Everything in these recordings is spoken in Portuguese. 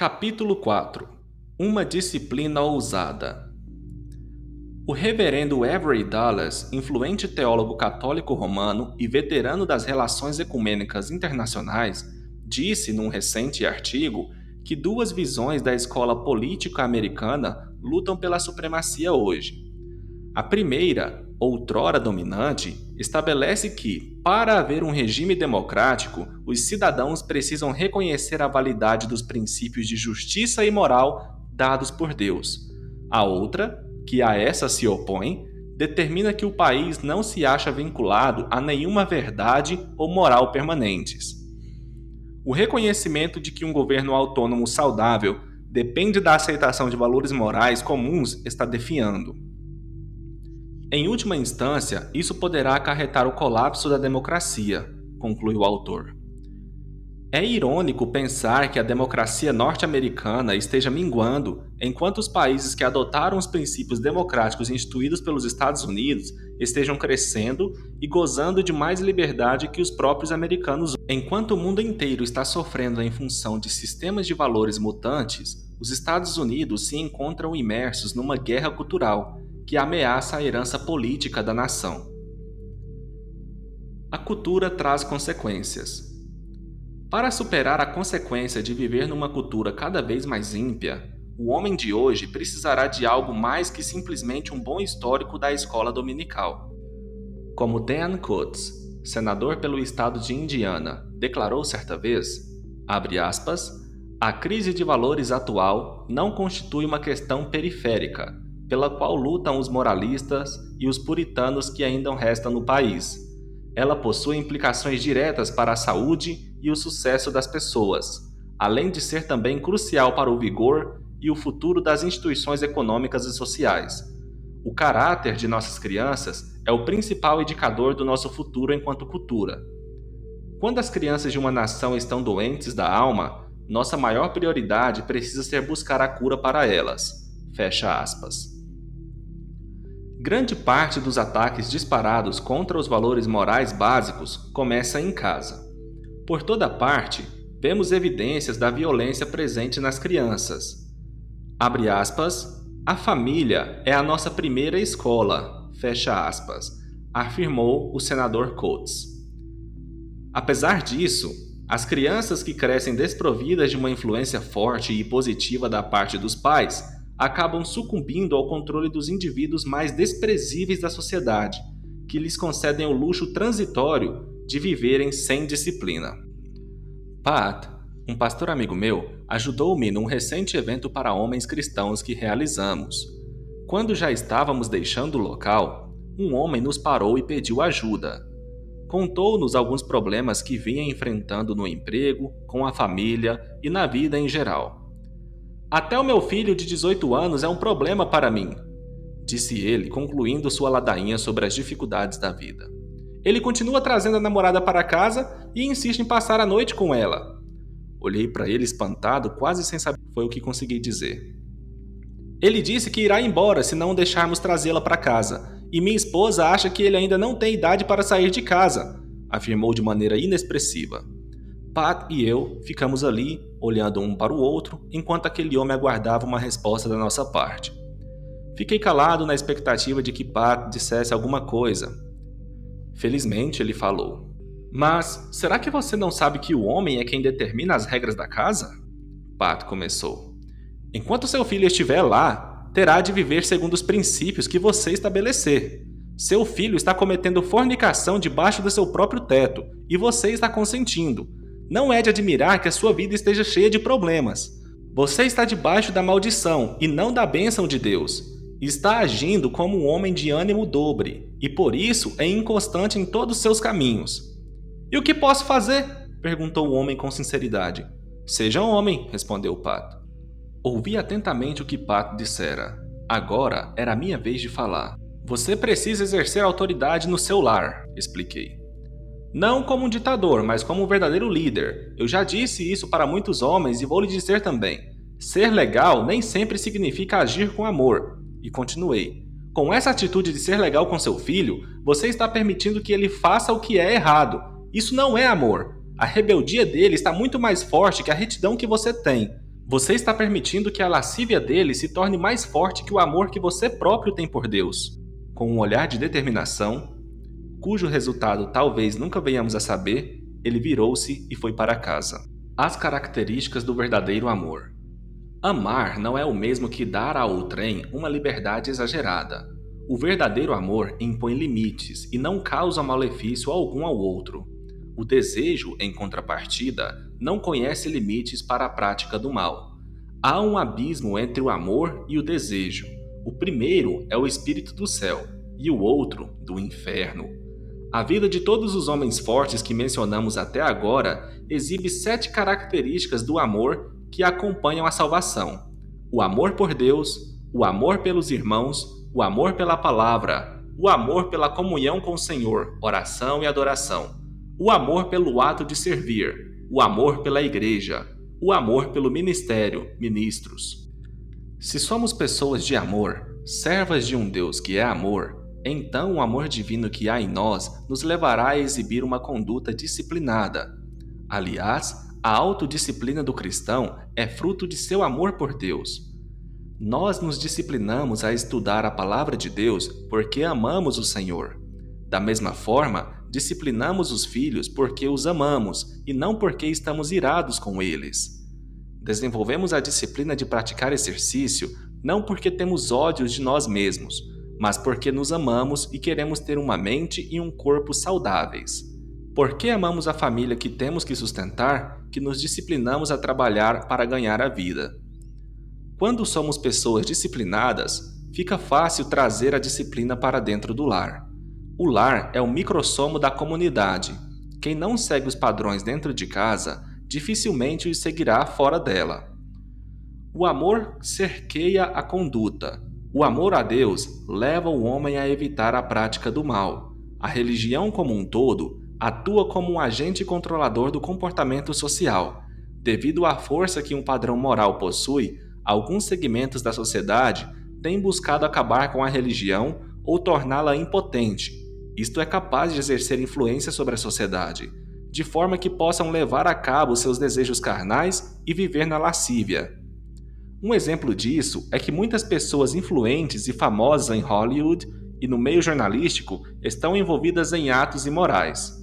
Capítulo 4 Uma disciplina ousada. O reverendo Avery Dulles, influente teólogo católico romano e veterano das relações ecumênicas internacionais, disse num recente artigo que duas visões da escola política americana lutam pela supremacia hoje. A primeira, outrora dominante, estabelece que, para haver um regime democrático, os cidadãos precisam reconhecer a validade dos princípios de justiça e moral dados por Deus. A outra, que a essa se opõe, determina que o país não se acha vinculado a nenhuma verdade ou moral permanentes. O reconhecimento de que um governo autônomo saudável depende da aceitação de valores morais comuns está definhando. Em última instância, isso poderá acarretar o colapso da democracia, conclui o autor. É irônico pensar que a democracia norte-americana esteja minguando, enquanto os países que adotaram os princípios democráticos instituídos pelos Estados Unidos estejam crescendo e gozando de mais liberdade que os próprios americanos. Enquanto o mundo inteiro está sofrendo em função de sistemas de valores mutantes, os Estados Unidos se encontram imersos numa guerra cultural que ameaça a herança política da nação. A cultura traz consequências. Para superar a consequência de viver numa cultura cada vez mais ímpia, o homem de hoje precisará de algo mais que simplesmente um bom histórico da escola dominical. Como Dan Coates, senador pelo estado de Indiana, declarou certa vez, abre aspas, a crise de valores atual não constitui uma questão periférica, pela qual lutam os moralistas e os puritanos que ainda restam no país. Ela possui implicações diretas para a saúde e o sucesso das pessoas, além de ser também crucial para o vigor e o futuro das instituições econômicas e sociais. O caráter de nossas crianças é o principal indicador do nosso futuro enquanto cultura. Quando as crianças de uma nação estão doentes da alma, nossa maior prioridade precisa ser buscar a cura para elas. Fecha aspas. Grande parte dos ataques disparados contra os valores morais básicos começa em casa. Por toda parte, vemos evidências da violência presente nas crianças. Abre aspas, a família é a nossa primeira escola, fecha aspas, afirmou o senador Coates. Apesar disso, as crianças que crescem desprovidas de uma influência forte e positiva da parte dos pais acabam sucumbindo ao controle dos indivíduos mais desprezíveis da sociedade, que lhes concedem o luxo transitório de viverem sem disciplina. Pat, um pastor amigo meu, ajudou-me num recente evento para homens cristãos que realizamos. Quando já estávamos deixando o local, um homem nos parou e pediu ajuda. Contou-nos alguns problemas que vinha enfrentando no emprego, com a família e na vida em geral. Até o meu filho de 18 anos é um problema para mim, disse ele, concluindo sua ladainha sobre as dificuldades da vida. Ele continua trazendo a namorada para casa e insiste em passar a noite com ela. Olhei para ele espantado, quase sem saber o que foi o que consegui dizer. Ele disse que irá embora se não deixarmos trazê-la para casa, e minha esposa acha que ele ainda não tem idade para sair de casa, afirmou de maneira inexpressiva. Pat e eu ficamos ali, olhando um para o outro, enquanto aquele homem aguardava uma resposta da nossa parte. Fiquei calado na expectativa de que Pat dissesse alguma coisa. Felizmente, ele falou. Mas, será que você não sabe que o homem é quem determina as regras da casa? Pat começou. Enquanto seu filho estiver lá, terá de viver segundo os princípios que você estabelecer. Seu filho está cometendo fornicação debaixo do seu próprio teto, e você está consentindo. Não é de admirar que a sua vida esteja cheia de problemas. Você está debaixo da maldição e não da bênção de Deus. Está agindo como um homem de ânimo dobre e por isso é inconstante em todos os seus caminhos. E o que posso fazer? Perguntou o homem com sinceridade. Seja um homem, respondeu Pat. Ouvi atentamente o que Pat dissera. Agora era a minha vez de falar. Você precisa exercer autoridade no seu lar, expliquei. Não como um ditador, mas como um verdadeiro líder. Eu já disse isso para muitos homens e vou lhe dizer também. Ser legal nem sempre significa agir com amor. E continuei. Com essa atitude de ser legal com seu filho, você está permitindo que ele faça o que é errado. Isso não é amor. A rebeldia dele está muito mais forte que a retidão que você tem. Você está permitindo que a lascívia dele se torne mais forte que o amor que você próprio tem por Deus. Com um olhar de determinação, cujo resultado talvez nunca venhamos a saber, ele virou-se e foi para casa. As características do verdadeiro amor. Amar não é o mesmo que dar ao outrem uma liberdade exagerada. O verdadeiro amor impõe limites e não causa malefício algum ao outro. O desejo, em contrapartida, não conhece limites para a prática do mal. Há um abismo entre o amor e o desejo. O primeiro é o espírito do céu e o outro do inferno. A vida de todos os homens fortes que mencionamos até agora exibe 7 características do amor que acompanham a salvação: o amor por Deus, o amor pelos irmãos, o amor pela palavra, o amor pela comunhão com o Senhor, oração e adoração, o amor pelo ato de servir, o amor pela igreja, o amor pelo ministério, ministros. Se somos pessoas de amor, servas de um Deus que é amor, então o amor divino que há em nós nos levará a exibir uma conduta disciplinada. Aliás, a autodisciplina do cristão é fruto de seu amor por Deus. Nós nos disciplinamos a estudar a palavra de Deus porque amamos o Senhor. Da mesma forma, disciplinamos os filhos porque os amamos e não porque estamos irados com eles. Desenvolvemos a disciplina de praticar exercício não porque temos ódios de nós mesmos, mas porque nos amamos e queremos ter uma mente e um corpo saudáveis. Porque amamos a família que temos que sustentar, que nos disciplinamos a trabalhar para ganhar a vida. Quando somos pessoas disciplinadas, fica fácil trazer a disciplina para dentro do lar. O lar é o microssomo da comunidade. Quem não segue os padrões dentro de casa, dificilmente os seguirá fora dela. O amor cerceia a conduta. O amor a Deus leva o homem a evitar a prática do mal. A religião como um todo atua como um agente controlador do comportamento social. Devido à força que um padrão moral possui, alguns segmentos da sociedade têm buscado acabar com a religião ou torná-la impotente. Isto é capaz de exercer influência sobre a sociedade, de forma que possam levar a cabo seus desejos carnais e viver na lascívia. Um exemplo disso é que muitas pessoas influentes e famosas em Hollywood e no meio jornalístico estão envolvidas em atos imorais.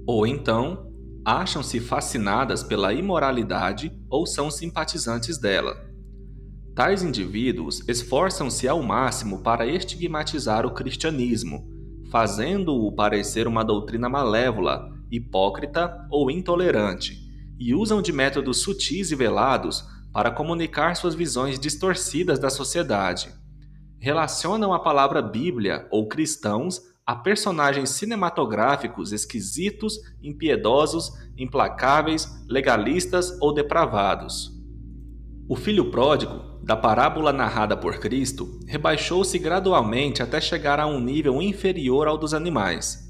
Ou então, acham-se fascinadas pela imoralidade ou são simpatizantes dela. Tais indivíduos esforçam-se ao máximo para estigmatizar o cristianismo, fazendo-o parecer uma doutrina malévola, hipócrita ou intolerante, e usam de métodos sutis e velados para comunicar suas visões distorcidas da sociedade. Relacionam a palavra Bíblia ou cristãos a personagens cinematográficos esquisitos, impiedosos, implacáveis, legalistas ou depravados. O filho pródigo, da parábola narrada por Cristo, rebaixou-se gradualmente até chegar a um nível inferior ao dos animais.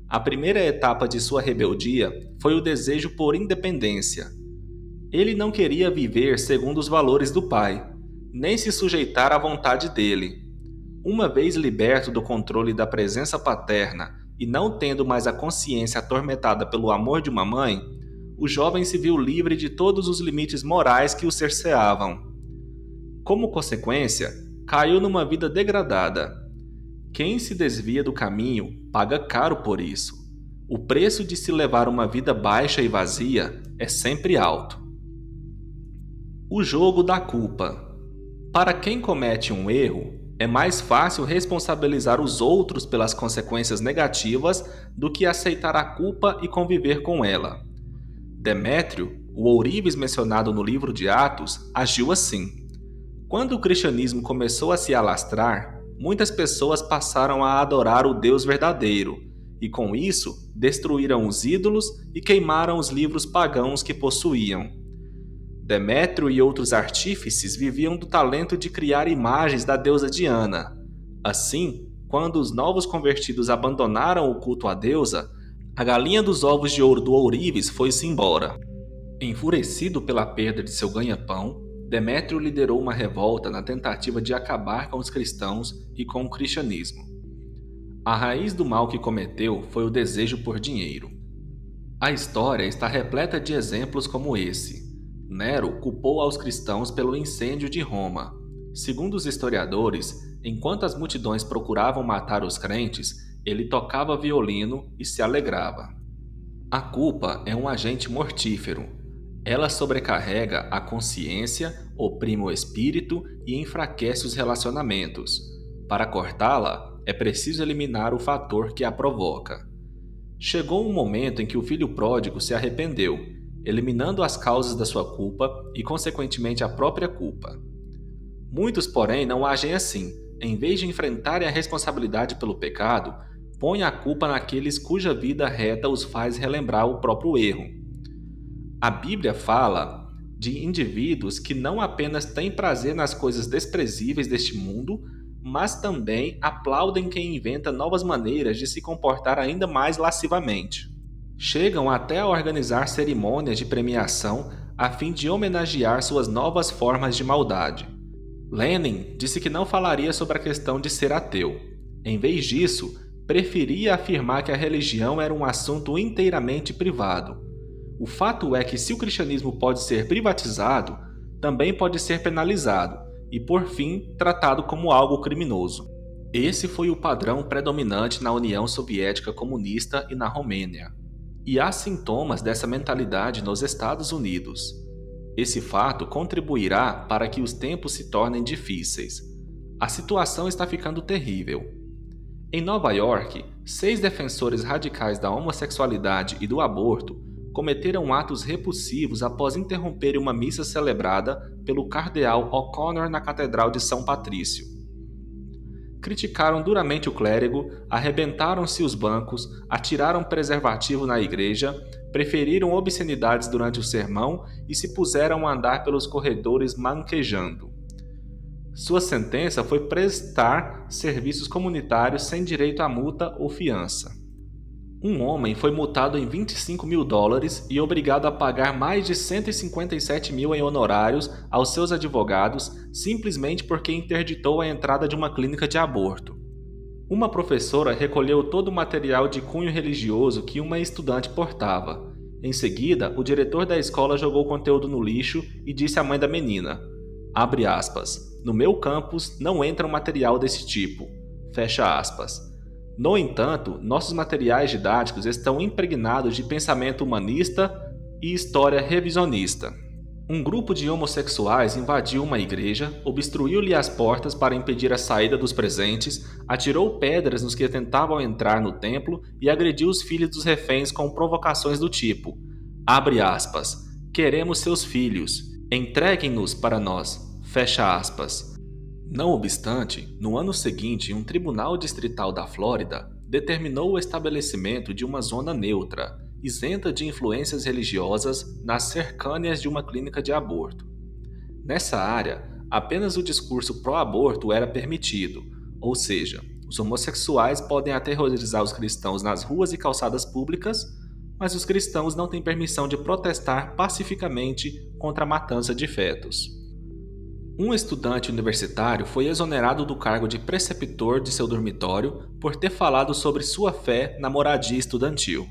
A primeira etapa de sua rebeldia foi o desejo por independência. Ele não queria viver segundo os valores do pai, nem se sujeitar à vontade dele. Uma vez liberto do controle da presença paterna e não tendo mais a consciência atormentada pelo amor de uma mãe, o jovem se viu livre de todos os limites morais que o cerceavam. Como consequência, caiu numa vida degradada. Quem se desvia do caminho paga caro por isso. O preço de se levar uma vida baixa e vazia é sempre alto. O jogo da culpa. Para quem comete um erro, é mais fácil responsabilizar os outros pelas consequências negativas do que aceitar a culpa e conviver com ela. Demétrio, o ourives mencionado no livro de Atos, agiu assim. Quando o cristianismo começou a se alastrar, muitas pessoas passaram a adorar o Deus verdadeiro, e com isso destruíram os ídolos e queimaram os livros pagãos que possuíam. Demétrio e outros artífices viviam do talento de criar imagens da deusa Diana. Assim, quando os novos convertidos abandonaram o culto à deusa, a galinha dos ovos de ouro do ourives foi-se embora. Enfurecido pela perda de seu ganha-pão, Demétrio liderou uma revolta na tentativa de acabar com os cristãos e com o cristianismo. A raiz do mal que cometeu foi o desejo por dinheiro. A história está repleta de exemplos como esse. Nero culpou aos cristãos pelo incêndio de Roma. Segundo os historiadores, enquanto as multidões procuravam matar os crentes, ele tocava violino e se alegrava. A culpa é um agente mortífero. Ela sobrecarrega a consciência, oprime o espírito e enfraquece os relacionamentos. Para cortá-la, é preciso eliminar o fator que a provoca. Chegou um momento em que o filho pródigo se arrependeu, eliminando as causas da sua culpa e, consequentemente, a própria culpa. Muitos, porém, não agem assim. Em vez de enfrentarem a responsabilidade pelo pecado, põem a culpa naqueles cuja vida reta os faz relembrar o próprio erro. A Bíblia fala de indivíduos que não apenas têm prazer nas coisas desprezíveis deste mundo, mas também aplaudem quem inventa novas maneiras de se comportar ainda mais lascivamente. Chegam até a organizar cerimônias de premiação a fim de homenagear suas novas formas de maldade. Lenin disse que não falaria sobre a questão de ser ateu. Em vez disso, preferia afirmar que a religião era um assunto inteiramente privado. O fato é que se o cristianismo pode ser privatizado, também pode ser penalizado e, por fim, tratado como algo criminoso. Esse foi o padrão predominante na União Soviética Comunista e na Romênia. E há sintomas dessa mentalidade nos Estados Unidos. Esse fato contribuirá para que os tempos se tornem difíceis. A situação está ficando terrível. Em Nova York, 6 defensores radicais da homossexualidade e do aborto cometeram atos repulsivos após interromperem uma missa celebrada pelo cardeal O'Connor na Catedral de São Patrício. Criticaram duramente o clérigo, arrebentaram-se os bancos, atiraram preservativo na igreja, preferiram obscenidades durante o sermão e se puseram a andar pelos corredores manquejando. Sua sentença foi prestar serviços comunitários sem direito a multa ou fiança. Um homem foi multado em $25 mil e obrigado a pagar mais de 157 mil em honorários aos seus advogados simplesmente porque interditou a entrada de uma clínica de aborto. Uma professora recolheu todo o material de cunho religioso que uma estudante portava. Em seguida, o diretor da escola jogou o conteúdo no lixo e disse à mãe da menina, abre aspas, no meu campus não entra um material desse tipo, fecha aspas. No entanto, nossos materiais didáticos estão impregnados de pensamento humanista e história revisionista. Um grupo de homossexuais invadiu uma igreja, obstruiu-lhe as portas para impedir a saída dos presentes, atirou pedras nos que tentavam entrar no templo e agrediu os filhos dos reféns com provocações do tipo, abre aspas, queremos seus filhos, entreguem-nos para nós, fecha aspas. Não obstante, no ano seguinte, um tribunal distrital da Flórida determinou o estabelecimento de uma zona neutra, isenta de influências religiosas, nas cercâneas de uma clínica de aborto. Nessa área, apenas o discurso pró-aborto era permitido, ou seja, os homossexuais podem aterrorizar os cristãos nas ruas e calçadas públicas, mas os cristãos não têm permissão de protestar pacificamente contra a matança de fetos. Um estudante universitário foi exonerado do cargo de preceptor de seu dormitório por ter falado sobre sua fé na moradia estudantil.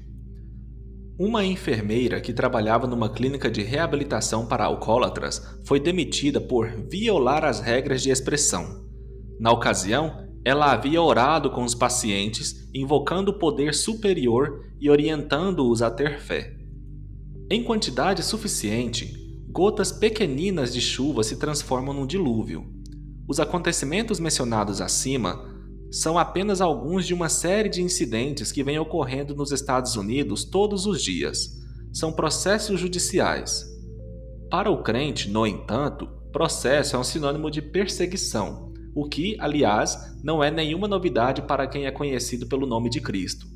Uma enfermeira que trabalhava numa clínica de reabilitação para alcoólatras foi demitida por violar as regras de expressão. Na ocasião, ela havia orado com os pacientes, invocando o poder superior e orientando-os a ter fé. Em quantidade suficiente, gotas pequeninas de chuva se transformam num dilúvio. Os acontecimentos mencionados acima são apenas alguns de uma série de incidentes que vêm ocorrendo nos Estados Unidos todos os dias. São processos judiciais. Para o crente, no entanto, processo é um sinônimo de perseguição, o que, aliás, não é nenhuma novidade para quem é conhecido pelo nome de Cristo.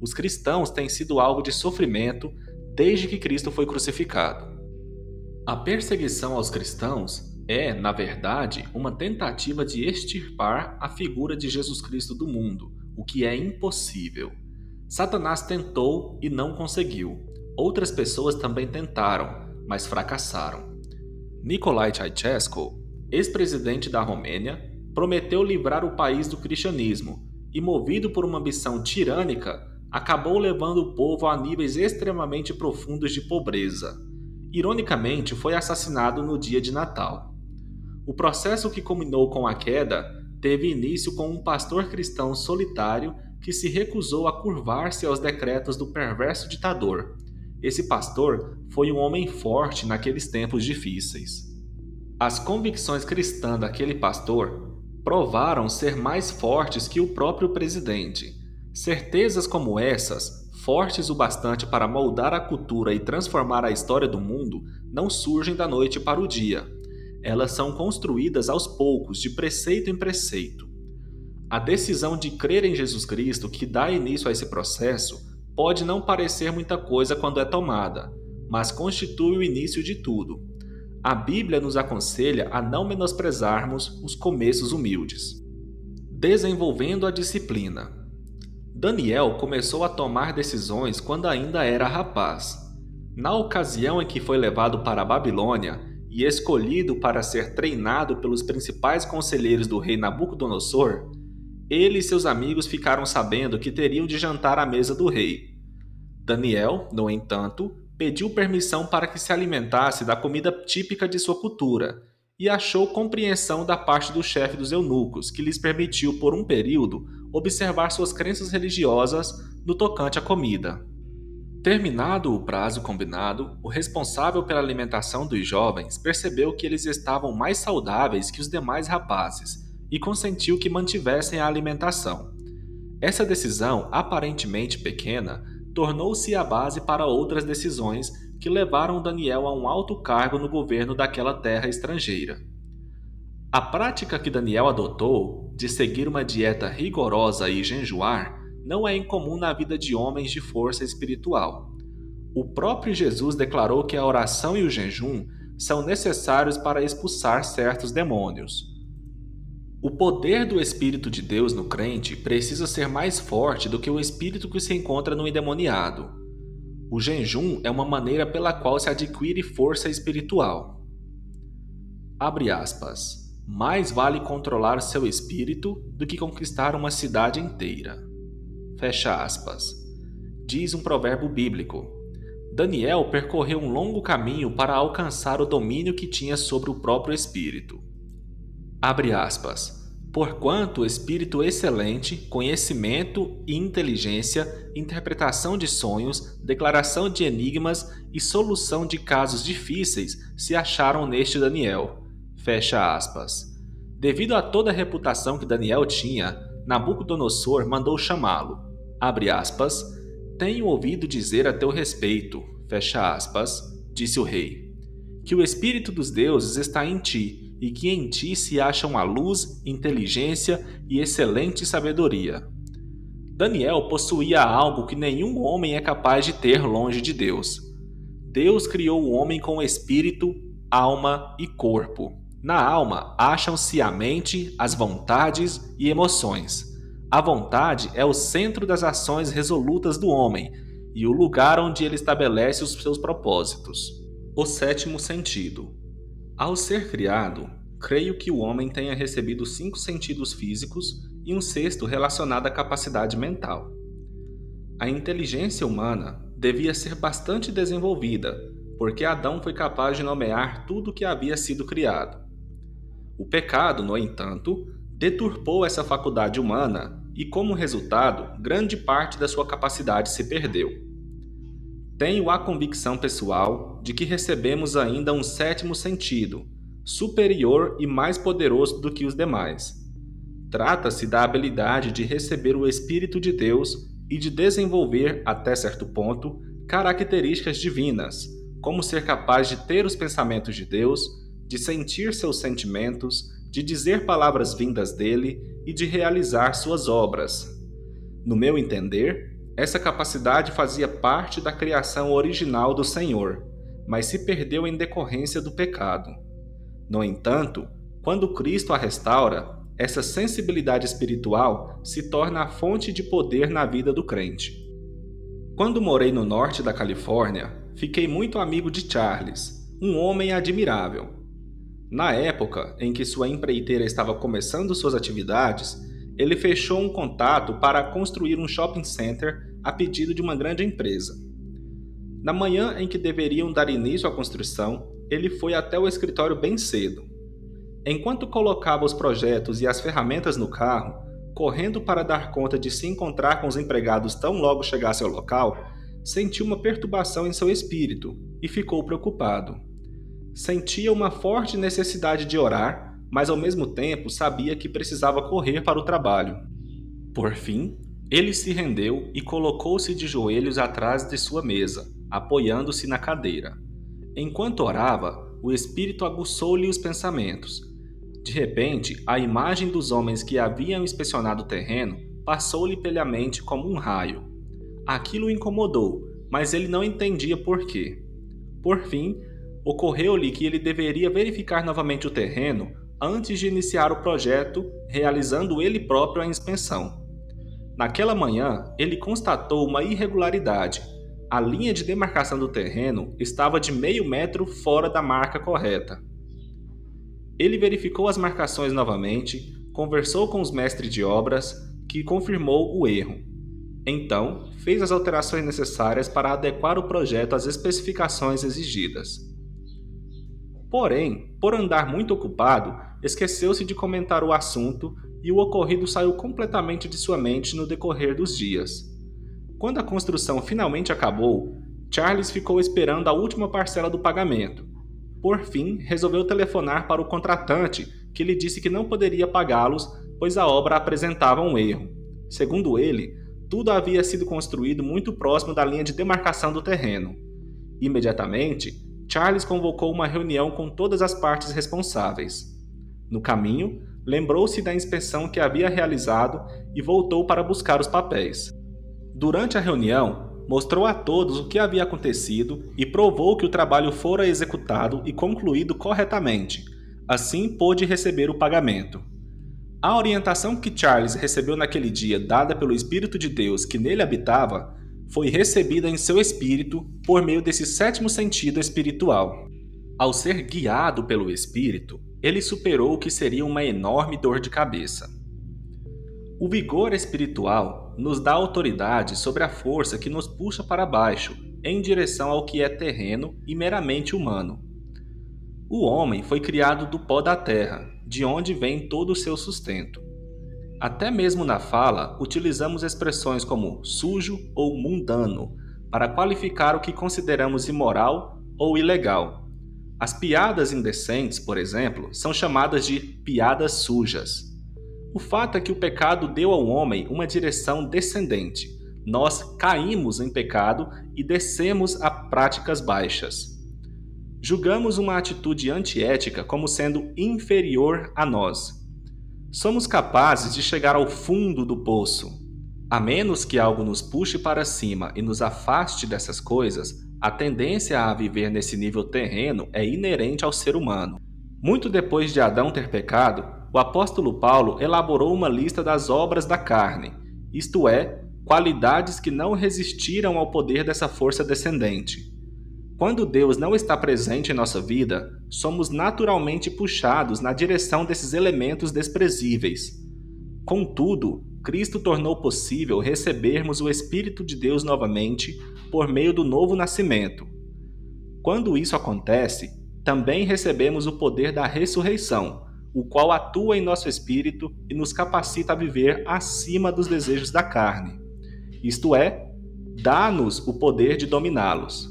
Os cristãos têm sido alvo de sofrimento desde que Cristo foi crucificado. A perseguição aos cristãos é, na verdade, uma tentativa de extirpar a figura de Jesus Cristo do mundo, o que é impossível. Satanás tentou e não conseguiu. Outras pessoas também tentaram, mas fracassaram. Nicolae Ceausescu, ex-presidente da Romênia, prometeu livrar o país do cristianismo e, movido por uma ambição tirânica, acabou levando o povo a níveis extremamente profundos de pobreza. Ironicamente, foi assassinado no dia de Natal. O processo que culminou com a queda teve início com um pastor cristão solitário que se recusou a curvar-se aos decretos do perverso ditador. Esse pastor foi um homem forte naqueles tempos difíceis. As convicções cristãs daquele pastor provaram ser mais fortes que o próprio presidente. Certezas como essas, fortes o bastante para moldar a cultura e transformar a história do mundo, não surgem da noite para o dia. Elas são construídas aos poucos, de preceito em preceito. A decisão de crer em Jesus Cristo, que dá início a esse processo, pode não parecer muita coisa quando é tomada, mas constitui o início de tudo. A Bíblia nos aconselha a não menosprezarmos os começos humildes. Desenvolvendo a disciplina. Daniel começou a tomar decisões quando ainda era rapaz. Na ocasião em que foi levado para a Babilônia e escolhido para ser treinado pelos principais conselheiros do rei Nabucodonosor, ele e seus amigos ficaram sabendo que teriam de jantar à mesa do rei. Daniel, no entanto, pediu permissão para que se alimentasse da comida típica de sua cultura e achou compreensão da parte do chefe dos eunucos, que lhes permitiu, por um período, observar suas crenças religiosas no tocante à comida. Terminado o prazo combinado, o responsável pela alimentação dos jovens percebeu que eles estavam mais saudáveis que os demais rapazes e consentiu que mantivessem a alimentação. Essa decisão, aparentemente pequena, tornou-se a base para outras decisões que levaram Daniel a um alto cargo no governo daquela terra estrangeira. A prática que Daniel adotou, de seguir uma dieta rigorosa e jejuar, não é incomum na vida de homens de força espiritual. O próprio Jesus declarou que a oração e o jejum são necessários para expulsar certos demônios. O poder do Espírito de Deus no crente precisa ser mais forte do que o espírito que se encontra no endemoniado. O jejum é uma maneira pela qual se adquire força espiritual. Abre aspas. Mais vale controlar seu espírito do que conquistar uma cidade inteira. Fecha aspas. Diz um provérbio bíblico. Daniel percorreu um longo caminho para alcançar o domínio que tinha sobre o próprio espírito. Abre aspas. Porquanto espírito excelente, conhecimento e inteligência, interpretação de sonhos, declaração de enigmas e solução de casos difíceis se acharam neste Daniel. Fecha aspas. Devido a toda a reputação que Daniel tinha, Nabucodonosor mandou chamá-lo. Abre aspas. Tenho ouvido dizer a teu respeito, fecha aspas, disse o rei, que o Espírito dos deuses está em ti, e que em ti se acham a luz, inteligência e excelente sabedoria. Daniel possuía algo que nenhum homem é capaz de ter longe de Deus. Deus criou o homem com espírito, alma e corpo. Na alma acham-se a mente, as vontades e emoções. A vontade é o centro das ações resolutas do homem e o lugar onde ele estabelece os seus propósitos. O sétimo sentido. Ao ser criado, creio que o homem tenha recebido 5 sentidos físicos e um sexto relacionado à capacidade mental. A inteligência humana devia ser bastante desenvolvida, porque Adão foi capaz de nomear tudo o que havia sido criado. O pecado, no entanto, deturpou essa faculdade humana e, como resultado, grande parte da sua capacidade se perdeu. Tenho a convicção pessoal de que recebemos ainda um 7º sentido, superior e mais poderoso do que os demais. Trata-se da habilidade de receber o Espírito de Deus e de desenvolver, até certo ponto, características divinas, como ser capaz de ter os pensamentos de Deus, de sentir seus sentimentos, de dizer palavras vindas dele e de realizar suas obras. No meu entender, essa capacidade fazia parte da criação original do Senhor, mas se perdeu em decorrência do pecado. No entanto, quando Cristo a restaura, essa sensibilidade espiritual se torna a fonte de poder na vida do crente. Quando morei no norte da Califórnia, fiquei muito amigo de Charles, um homem admirável. Na época em que sua empreiteira estava começando suas atividades, ele fechou um contato para construir um shopping center a pedido de uma grande empresa. Na manhã em que deveriam dar início à construção, ele foi até o escritório bem cedo. Enquanto colocava os projetos e as ferramentas no carro, correndo para dar conta de se encontrar com os empregados tão logo chegasse ao local, sentiu uma perturbação em seu espírito e ficou preocupado. Sentia uma forte necessidade de orar, mas ao mesmo tempo sabia que precisava correr para o trabalho. Por fim, ele se rendeu e colocou-se de joelhos atrás de sua mesa, apoiando-se na cadeira. Enquanto orava, o espírito aguçou-lhe os pensamentos. De repente, a imagem dos homens que haviam inspecionado o terreno passou-lhe pela mente como um raio. Aquilo o incomodou, mas ele não entendia por quê. Por fim, ocorreu-lhe que ele deveria verificar novamente o terreno antes de iniciar o projeto, realizando ele próprio a inspeção. Naquela manhã, ele constatou uma irregularidade. A linha de demarcação do terreno estava de meio metro fora da marca correta. Ele verificou as marcações novamente, conversou com os mestres de obras, que confirmou o erro. Então, fez as alterações necessárias para adequar o projeto às especificações exigidas. Porém, por andar muito ocupado, esqueceu-se de comentar o assunto e o ocorrido saiu completamente de sua mente no decorrer dos dias. Quando a construção finalmente acabou, Charles ficou esperando a última parcela do pagamento. Por fim, resolveu telefonar para o contratante, que lhe disse que não poderia pagá-los, pois a obra apresentava um erro. Segundo ele, tudo havia sido construído muito próximo da linha de demarcação do terreno. Imediatamente, Charles convocou uma reunião com todas as partes responsáveis. No caminho, lembrou-se da inspeção que havia realizado e voltou para buscar os papéis. Durante a reunião, mostrou a todos o que havia acontecido e provou que o trabalho fora executado e concluído corretamente. Assim, pôde receber o pagamento. A orientação que Charles recebeu naquele dia, dada pelo Espírito de Deus que nele habitava, foi recebida em seu espírito por meio desse sétimo sentido espiritual. Ao ser guiado pelo Espírito, ele superou o que seria uma enorme dor de cabeça. O vigor espiritual nos dá autoridade sobre a força que nos puxa para baixo, em direção ao que é terreno e meramente humano. O homem foi criado do pó da terra, de onde vem todo o seu sustento. Até mesmo na fala, utilizamos expressões como sujo ou mundano para qualificar o que consideramos imoral ou ilegal. As piadas indecentes, por exemplo, são chamadas de piadas sujas. O fato é que o pecado deu ao homem uma direção descendente. Nós caímos em pecado e descemos a práticas baixas. Julgamos uma atitude antiética como sendo inferior a nós. Somos capazes de chegar ao fundo do poço. A menos que algo nos puxe para cima e nos afaste dessas coisas, a tendência a viver nesse nível terreno é inerente ao ser humano. Muito depois de Adão ter pecado, o apóstolo Paulo elaborou uma lista das obras da carne, isto é, qualidades que não resistiram ao poder dessa força descendente. Quando Deus não está presente em nossa vida, somos naturalmente puxados na direção desses elementos desprezíveis. Contudo, Cristo tornou possível recebermos o Espírito de Deus novamente por meio do novo nascimento. Quando isso acontece, também recebemos o poder da ressurreição, o qual atua em nosso espírito e nos capacita a viver acima dos desejos da carne. Isto é, dá-nos o poder de dominá-los.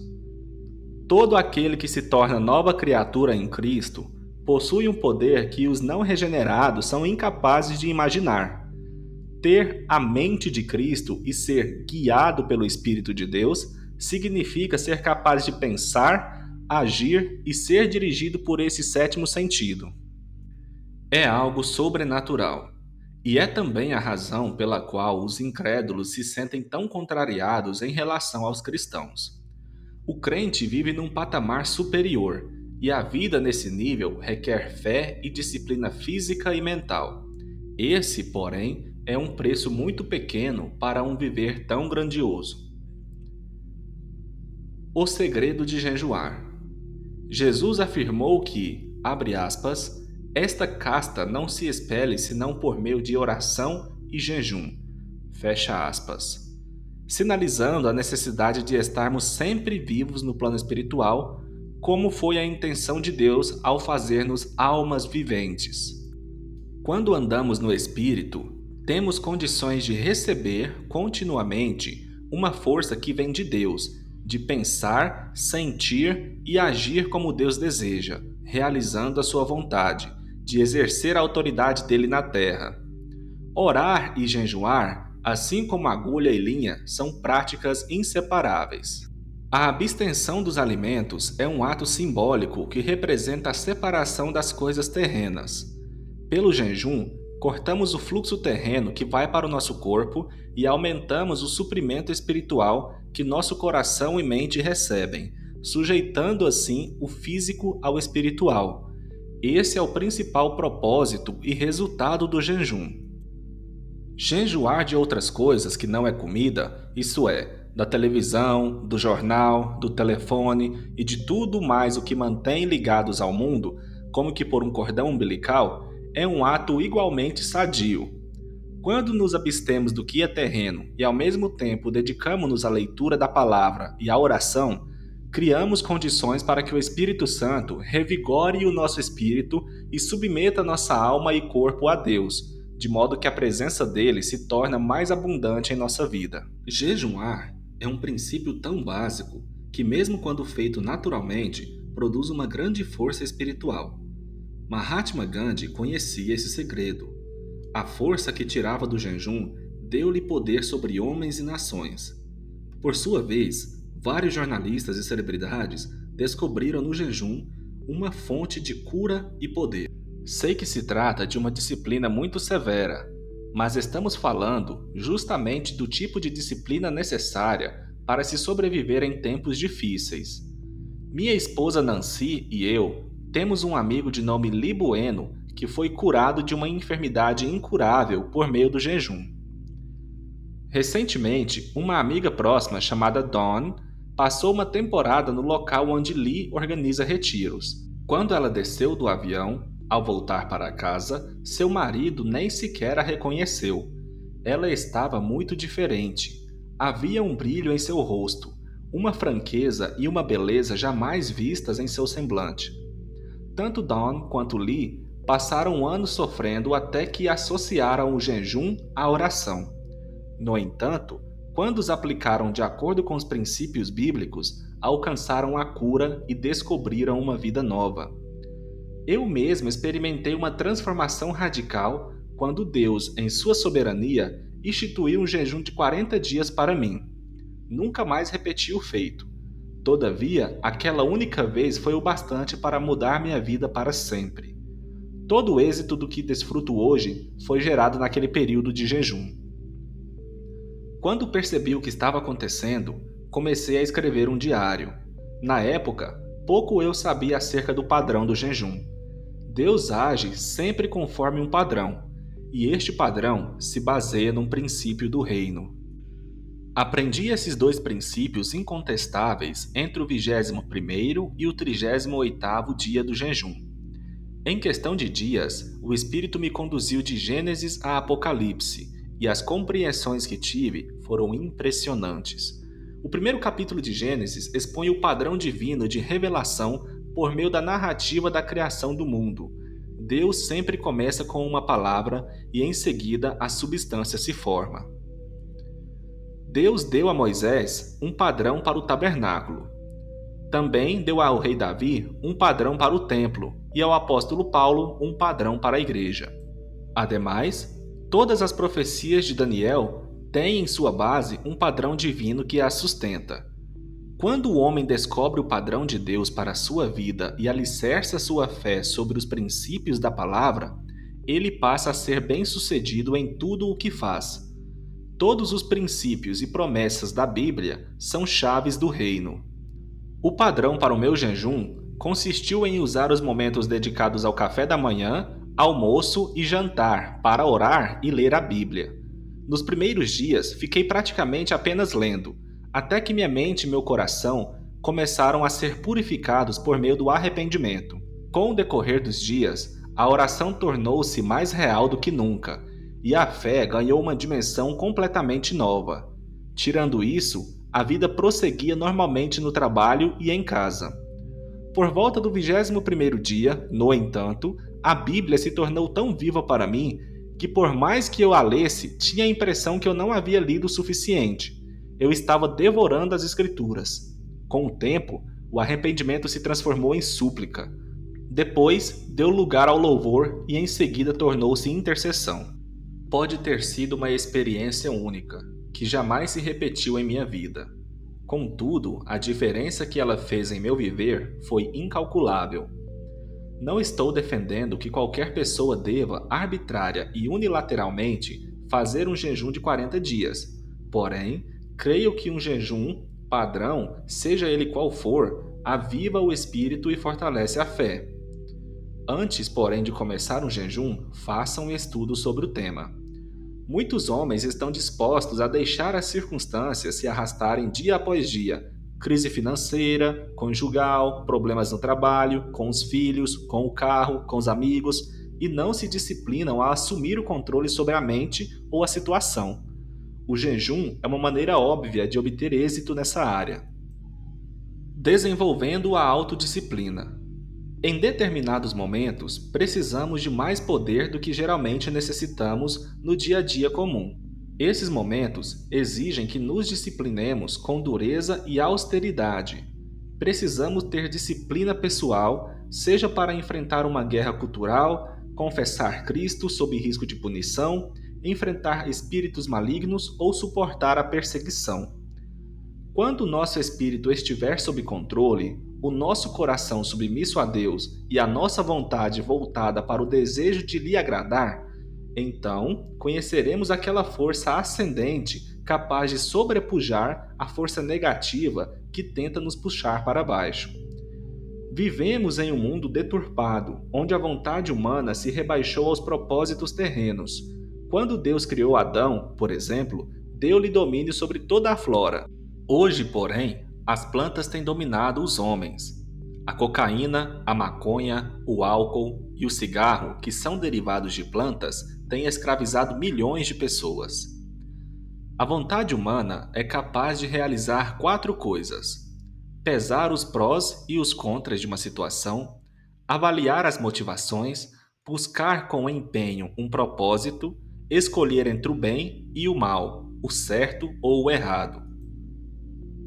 Todo aquele que se torna nova criatura em Cristo possui um poder que os não regenerados são incapazes de imaginar. Ter a mente de Cristo e ser guiado pelo Espírito de Deus significa ser capaz de pensar, agir e ser dirigido por esse sétimo sentido. É algo sobrenatural, e é também a razão pela qual os incrédulos se sentem tão contrariados em relação aos cristãos. O crente vive num patamar superior, e a vida nesse nível requer fé e disciplina física e mental. Esse, porém, é um preço muito pequeno para um viver tão grandioso. O segredo de jejuar. Jesus afirmou que, abre aspas, esta casta não se expele senão por meio de oração e jejum. Fecha aspas. sinalizando a necessidade de estarmos sempre vivos no plano espiritual, como foi a intenção de Deus ao fazer-nos almas viventes. Quando andamos no Espírito, temos condições de receber continuamente uma força que vem de Deus, de pensar, sentir e agir como Deus deseja, realizando a sua vontade, de exercer a autoridade dele na terra. Orar e jejuar, assim como agulha e linha, são práticas inseparáveis. A abstenção dos alimentos é um ato simbólico que representa a separação das coisas terrenas. Pelo jejum, cortamos o fluxo terreno que vai para o nosso corpo e aumentamos o suprimento espiritual que nosso coração e mente recebem, sujeitando assim o físico ao espiritual. Esse é o principal propósito e resultado do jejum. Jejuar de outras coisas que não é comida, isso é, da televisão, do jornal, do telefone e de tudo mais o que mantém ligados ao mundo, como que por um cordão umbilical, é um ato igualmente sadio. Quando nos abstemos do que é terreno e ao mesmo tempo dedicamos-nos à leitura da palavra e à oração, criamos condições para que o Espírito Santo revigore o nosso espírito e submeta nossa alma e corpo a Deus, de modo que a presença dele se torna mais abundante em nossa vida. Jejuar é um princípio tão básico que, mesmo quando feito naturalmente, produz uma grande força espiritual. Mahatma Gandhi conhecia esse segredo. A força que tirava do jejum deu-lhe poder sobre homens e nações. Por sua vez, vários jornalistas e celebridades descobriram no jejum uma fonte de cura e poder. Sei que se trata de uma disciplina muito severa, mas estamos falando justamente do tipo de disciplina necessária para se sobreviver em tempos difíceis. Minha esposa Nancy e eu temos um amigo de nome Lee Bueno que foi curado de uma enfermidade incurável por meio do jejum. Recentemente, uma amiga próxima chamada Dawn passou uma temporada no local onde Lee organiza retiros. Quando ela desceu do avião, ao voltar para casa, seu marido nem sequer a reconheceu. Ela estava muito diferente. Havia um brilho em seu rosto, uma franqueza e uma beleza jamais vistas em seu semblante. Tanto Dawn quanto Lee passaram anos sofrendo até que associaram o jejum à oração. No entanto, quando os aplicaram de acordo com os princípios bíblicos, alcançaram a cura e descobriram uma vida nova. Eu mesmo experimentei uma transformação radical quando Deus, em sua soberania, instituiu um jejum de 40 dias para mim. Nunca mais repeti o feito. Todavia, aquela única vez foi o bastante para mudar minha vida para sempre. Todo o êxito do que desfruto hoje foi gerado naquele período de jejum. Quando percebi o que estava acontecendo, comecei a escrever um diário. Na época, pouco eu sabia acerca do padrão do jejum. Deus age sempre conforme um padrão, e este padrão se baseia num princípio do reino. Aprendi esses dois princípios incontestáveis entre o 21º e o 38º dia do jejum. Em questão de dias, o Espírito me conduziu de Gênesis a Apocalipse, e as compreensões que tive foram impressionantes. O primeiro capítulo de Gênesis expõe o padrão divino de revelação por meio da narrativa da criação do mundo. Deus sempre começa com uma palavra e em seguida a substância se forma. Deus deu a Moisés um padrão para o tabernáculo. Também deu ao rei Davi um padrão para o templo e ao apóstolo Paulo um padrão para a igreja. Ademais, todas as profecias de Daniel têm em sua base um padrão divino que as sustenta. Quando o homem descobre o padrão de Deus para a sua vida e alicerça sua fé sobre os princípios da palavra, ele passa a ser bem-sucedido em tudo o que faz. Todos os princípios e promessas da Bíblia são chaves do reino. O padrão para o meu jejum consistiu em usar os momentos dedicados ao café da manhã, almoço e jantar para orar e ler a Bíblia. Nos primeiros dias, fiquei praticamente apenas lendo, até que minha mente e meu coração começaram a ser purificados por meio do arrependimento. Com o decorrer dos dias, a oração tornou-se mais real do que nunca, e a fé ganhou uma dimensão completamente nova. Tirando isso, a vida prosseguia normalmente no trabalho e em casa. Por volta do 21º dia, no entanto, a Bíblia se tornou tão viva para mim que, por mais que eu a lesse, tinha a impressão que eu não havia lido o suficiente. Eu estava devorando as Escrituras. Com o tempo, o arrependimento se transformou em súplica. Depois, deu lugar ao louvor e em seguida tornou-se intercessão. Pode ter sido uma experiência única, que jamais se repetiu em minha vida. Contudo, a diferença que ela fez em meu viver foi incalculável. Não estou defendendo que qualquer pessoa deva, arbitrária e unilateralmente, fazer um jejum de 40 dias. Porém, creio que um jejum padrão, seja ele qual for, aviva o espírito e fortalece a fé. Antes, porém, de começar um jejum, faça um estudo sobre o tema. Muitos homens estão dispostos a deixar as circunstâncias se arrastarem dia após dia. Crise financeira, conjugal, problemas no trabalho, com os filhos, com o carro, com os amigos, e não se disciplinam a assumir o controle sobre a mente ou a situação. O jejum é uma maneira óbvia de obter êxito nessa área. Desenvolvendo a autodisciplina. Em determinados momentos, precisamos de mais poder do que geralmente necessitamos no dia a dia comum. Esses momentos exigem que nos disciplinemos com dureza e austeridade. Precisamos ter disciplina pessoal, seja para enfrentar uma guerra cultural, confessar Cristo sob risco de punição, enfrentar espíritos malignos ou suportar a perseguição. Quando o nosso espírito estiver sob controle, o nosso coração submisso a Deus e a nossa vontade voltada para o desejo de lhe agradar, então conheceremos aquela força ascendente capaz de sobrepujar a força negativa que tenta nos puxar para baixo. Vivemos em um mundo deturpado, onde a vontade humana se rebaixou aos propósitos terrenos. Quando Deus criou Adão, por exemplo, deu-lhe domínio sobre toda a flora. Hoje, porém, as plantas têm dominado os homens. A cocaína, a maconha, o álcool e o cigarro, que são derivados de plantas, têm escravizado milhões de pessoas. A vontade humana é capaz de realizar 4 coisas: pesar os prós e os contras de uma situação, avaliar as motivações, buscar com empenho um propósito, escolher entre o bem e o mal, o certo ou o errado.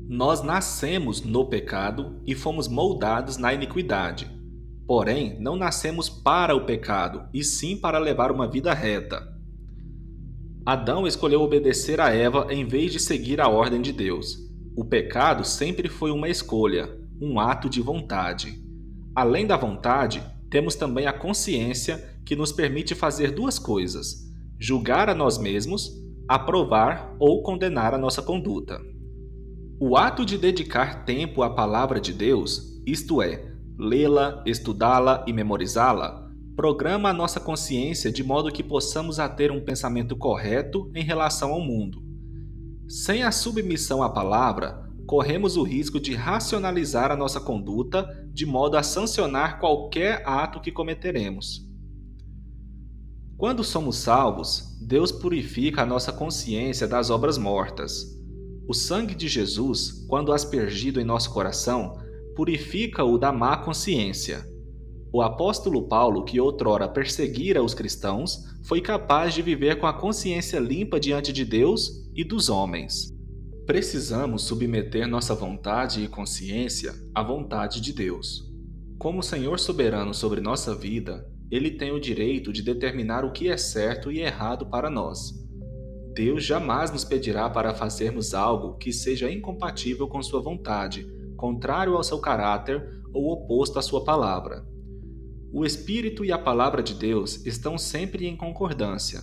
Nós nascemos no pecado e fomos moldados na iniquidade. Porém, não nascemos para o pecado, e sim para levar uma vida reta. Adão escolheu obedecer a Eva em vez de seguir a ordem de Deus. O pecado sempre foi uma escolha, um ato de vontade. Além da vontade, temos também a consciência que nos permite fazer 2 coisas: julgar a nós mesmos, aprovar ou condenar a nossa conduta. O ato de dedicar tempo à palavra de Deus, isto é, lê-la, estudá-la e memorizá-la, programa a nossa consciência de modo que possamos ter um pensamento correto em relação ao mundo. Sem a submissão à palavra, corremos o risco de racionalizar a nossa conduta de modo a sancionar qualquer ato que cometeremos. Quando somos salvos, Deus purifica a nossa consciência das obras mortas. O sangue de Jesus, quando aspergido em nosso coração, purifica-o da má consciência. O apóstolo Paulo, que outrora perseguira os cristãos, foi capaz de viver com a consciência limpa diante de Deus e dos homens. Precisamos submeter nossa vontade e consciência à vontade de Deus. Como Senhor soberano sobre nossa vida, Ele tem o direito de determinar o que é certo e errado para nós. Deus jamais nos pedirá para fazermos algo que seja incompatível com sua vontade, contrário ao seu caráter ou oposto à sua palavra. O Espírito e a palavra de Deus estão sempre em concordância.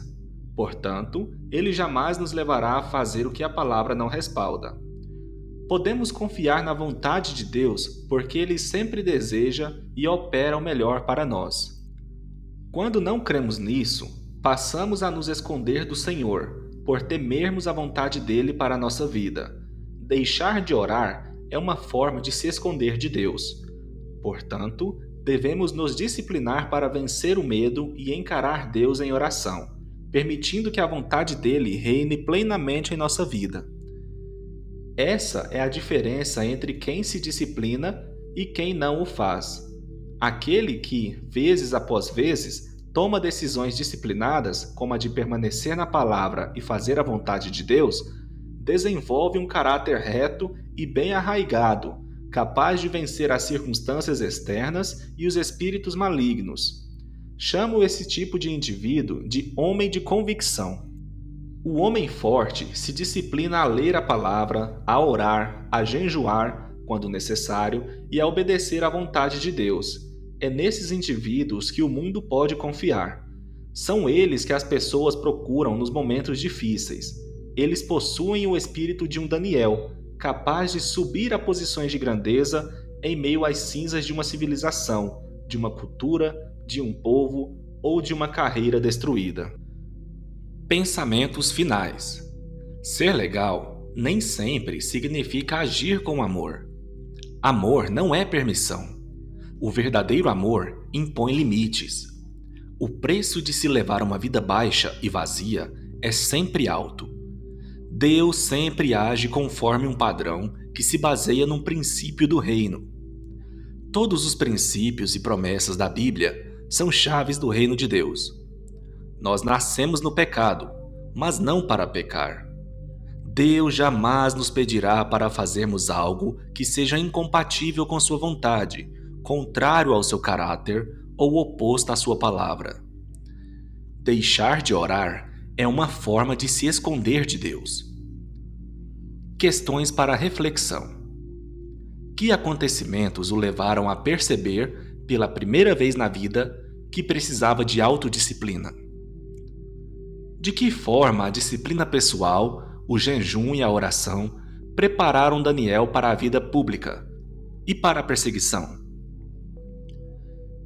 Portanto, ele jamais nos levará a fazer o que a palavra não respalda. Podemos confiar na vontade de Deus porque ele sempre deseja e opera o melhor para nós. Quando não cremos nisso, passamos a nos esconder do Senhor, por temermos a vontade dele para a nossa vida. Deixar de orar é uma forma de se esconder de Deus. Portanto, devemos nos disciplinar para vencer o medo e encarar Deus em oração, permitindo que a vontade dele reine plenamente em nossa vida. Essa é a diferença entre quem se disciplina e quem não o faz. Aquele que, vezes após vezes, toma decisões disciplinadas, como a de permanecer na palavra e fazer a vontade de Deus, desenvolve um caráter reto e bem arraigado, capaz de vencer as circunstâncias externas e os espíritos malignos. Chamo esse tipo de indivíduo de homem de convicção. O homem forte se disciplina a ler a palavra, a orar, a jejuar, quando necessário, e a obedecer à vontade de Deus. É nesses indivíduos que o mundo pode confiar. São eles que as pessoas procuram nos momentos difíceis. Eles possuem o espírito de um Daniel, capaz de subir a posições de grandeza em meio às cinzas de uma civilização, de uma cultura, de um povo ou de uma carreira destruída. Pensamentos finais. Ser legal nem sempre significa agir com amor. Amor não é permissão. O verdadeiro amor impõe limites. O preço de se levar uma vida baixa e vazia é sempre alto. Deus sempre age conforme um padrão que se baseia num princípio do reino. Todos os princípios e promessas da Bíblia são chaves do reino de Deus. Nós nascemos no pecado, mas não para pecar. Deus jamais nos pedirá para fazermos algo que seja incompatível com sua vontade, contrário ao seu caráter ou oposto à sua palavra. Deixar de orar é uma forma de se esconder de Deus. Questões para reflexão. Que acontecimentos o levaram a perceber, pela primeira vez na vida, que precisava de autodisciplina? De que forma a disciplina pessoal, o jejum e a oração prepararam Daniel para a vida pública e para a perseguição?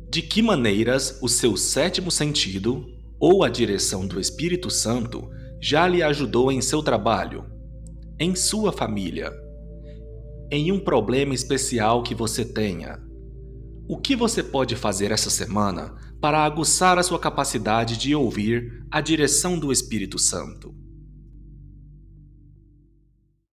De que maneiras o seu sétimo sentido, ou a direção do Espírito Santo, já lhe ajudou em seu trabalho, em sua família, em um problema especial que você tenha? O que você pode fazer essa semana para aguçar a sua capacidade de ouvir a direção do Espírito Santo?